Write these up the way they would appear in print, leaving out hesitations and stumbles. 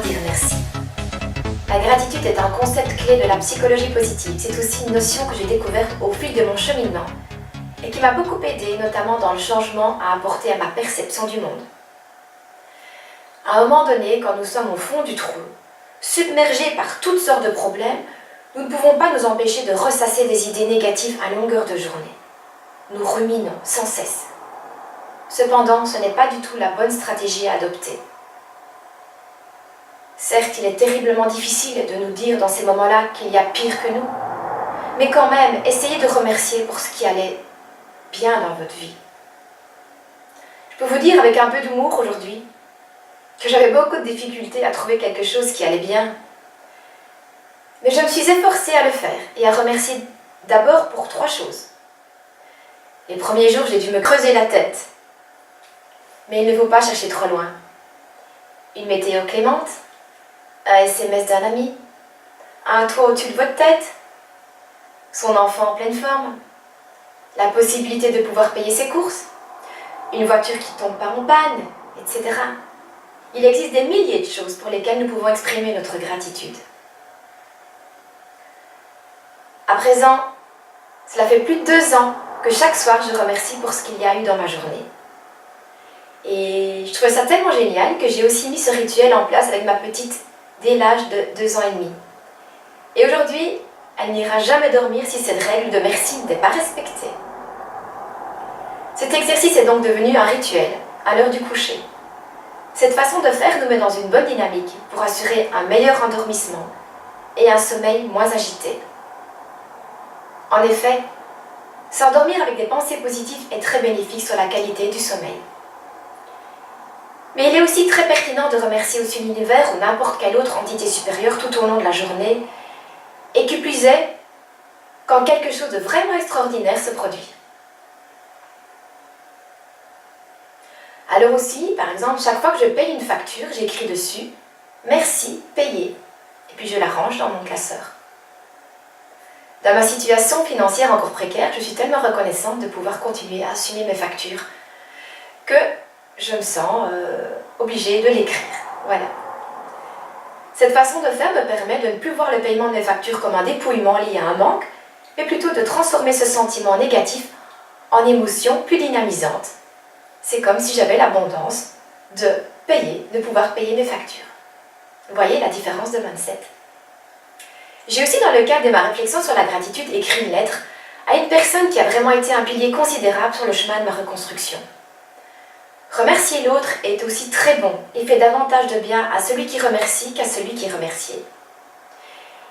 dire merci. La gratitude est un concept clé de la psychologie positive. C'est aussi une notion que j'ai découverte au fil de mon cheminement et qui m'a beaucoup aidée, notamment dans le changement à apporter à ma perception du monde. À un moment donné, quand nous sommes au fond du trou, submergés par toutes sortes de problèmes, nous ne pouvons pas nous empêcher de ressasser des idées négatives à longueur de journée. Nous ruminons sans cesse. Cependant, ce n'est pas du tout la bonne stratégie à adopter. Certes, il est terriblement difficile de nous dire dans ces moments-là qu'il y a pire que nous, mais quand même, essayez de remercier pour ce qui allait bien dans votre vie. Je peux vous dire avec un peu d'humour aujourd'hui que j'avais beaucoup de difficultés à trouver quelque chose qui allait bien. Mais je me suis efforcée à le faire et à remercier d'abord pour 3 choses. Les premiers jours, j'ai dû me creuser la tête. Mais il ne faut pas chercher trop loin. Une météo clémente, un SMS d'un ami, un toit au-dessus de votre tête, son enfant en pleine forme, la possibilité de pouvoir payer ses courses, une voiture qui ne tombe pas en panne, etc. Il existe des milliers de choses pour lesquelles nous pouvons exprimer notre gratitude. À présent, cela fait plus de 2 ans que chaque soir je remercie pour ce qu'il y a eu dans ma journée. Et je trouvais ça tellement génial que j'ai aussi mis ce rituel en place avec ma petite dès l'âge de 2 ans et demi. Et aujourd'hui, elle n'ira jamais dormir si cette règle de merci n'était pas respectée. Cet exercice est donc devenu un rituel à l'heure du coucher. Cette façon de faire nous met dans une bonne dynamique pour assurer un meilleur endormissement et un sommeil moins agité. En effet, s'endormir avec des pensées positives est très bénéfique sur la qualité du sommeil. Mais il est aussi très pertinent de remercier aussi l'univers ou n'importe quelle autre entité supérieure tout au long de la journée, et qui plus est, quand quelque chose de vraiment extraordinaire se produit. Alors aussi, par exemple, chaque fois que je paye une facture, j'écris dessus « Merci, payé » et puis je la range dans mon classeur. Dans ma situation financière encore précaire, je suis tellement reconnaissante de pouvoir continuer à assumer mes factures que je me sens obligée de l'écrire. Voilà. Cette façon de faire me permet de ne plus voir le paiement de mes factures comme un dépouillement lié à un manque, mais plutôt de transformer ce sentiment négatif en émotion plus dynamisante. C'est comme si j'avais l'abondance de pouvoir payer mes factures. Vous voyez la différence de mindset. J'ai aussi, dans le cadre de ma réflexion sur la gratitude, écrit une lettre à une personne qui a vraiment été un pilier considérable sur le chemin de ma reconstruction. Remercier l'autre est aussi très bon et fait davantage de bien à celui qui remercie qu'à celui qui est remercié.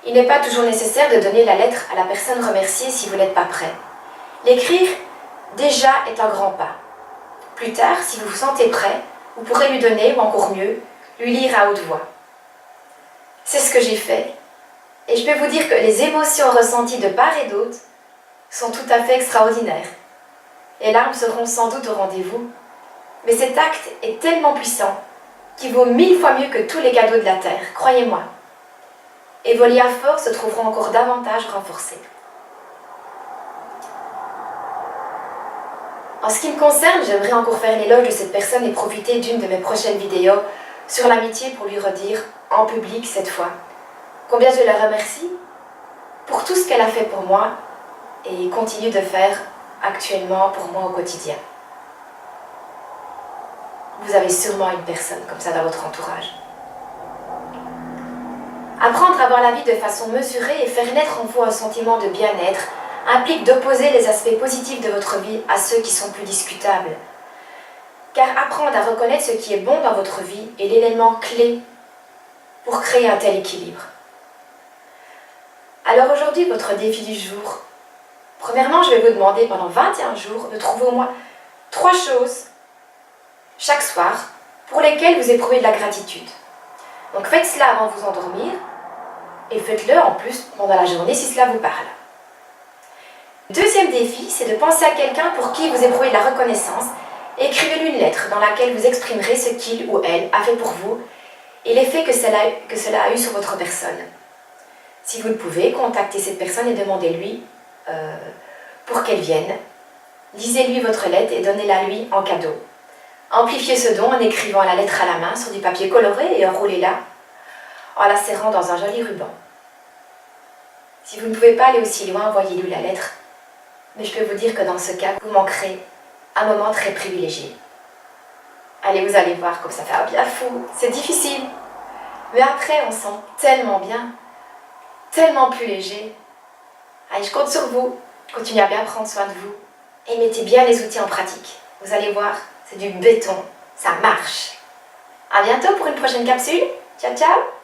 Il n'est pas toujours nécessaire de donner la lettre à la personne remerciée si vous n'êtes pas prêt. L'écrire, déjà, est un grand pas. Plus tard, si vous vous sentez prêt, vous pourrez lui donner, ou encore mieux, lui lire à haute voix. C'est ce que j'ai fait, et je peux vous dire que les émotions ressenties de part et d'autre sont tout à fait extraordinaires. Les larmes seront sans doute au rendez-vous, mais cet acte est tellement puissant qu'il vaut 1000 fois mieux que tous les cadeaux de la terre, croyez-moi. Et vos liens forts se trouveront encore davantage renforcés. En ce qui me concerne, j'aimerais encore faire l'éloge de cette personne et profiter d'une de mes prochaines vidéos sur l'amitié pour lui redire, en public cette fois, combien je la remercie pour tout ce qu'elle a fait pour moi et continue de faire actuellement pour moi au quotidien. Vous avez sûrement une personne comme ça dans votre entourage. Apprendre à voir la vie de façon mesurée et faire naître en vous un sentiment de bien-être implique d'opposer les aspects positifs de votre vie à ceux qui sont plus discutables. Car apprendre à reconnaître ce qui est bon dans votre vie est l'élément clé pour créer un tel équilibre. Alors aujourd'hui, votre défi du jour. Premièrement, je vais vous demander pendant 21 jours de trouver au moins 3 choses chaque soir pour lesquelles vous éprouvez de la gratitude. Donc faites cela avant de vous endormir et faites-le en plus pendant la journée si cela vous parle. Deuxième défi, c'est de penser à quelqu'un pour qui vous éprouvez de la reconnaissance et écrivez-lui une lettre dans laquelle vous exprimerez ce qu'il ou elle a fait pour vous et l'effet que cela a eu sur votre personne. Si vous le pouvez, contactez cette personne et demandez-lui pour qu'elle vienne. Lisez-lui votre lettre et donnez-la lui en cadeau. Amplifiez ce don en écrivant la lettre à la main sur du papier coloré et enroulez-la en la serrant dans un joli ruban. Si vous ne pouvez pas aller aussi loin, envoyez-lui la lettre. Mais je peux vous dire que dans ce cas, vous manquerez un moment très privilégié. Allez, vous allez voir comme ça fait un bien fou. C'est difficile. Mais après, on se sent tellement bien, tellement plus léger. Allez, je compte sur vous. Continuez à bien prendre soin de vous. Et mettez bien les outils en pratique. Vous allez voir, c'est du béton. Ça marche. À bientôt pour une prochaine capsule. Ciao, ciao!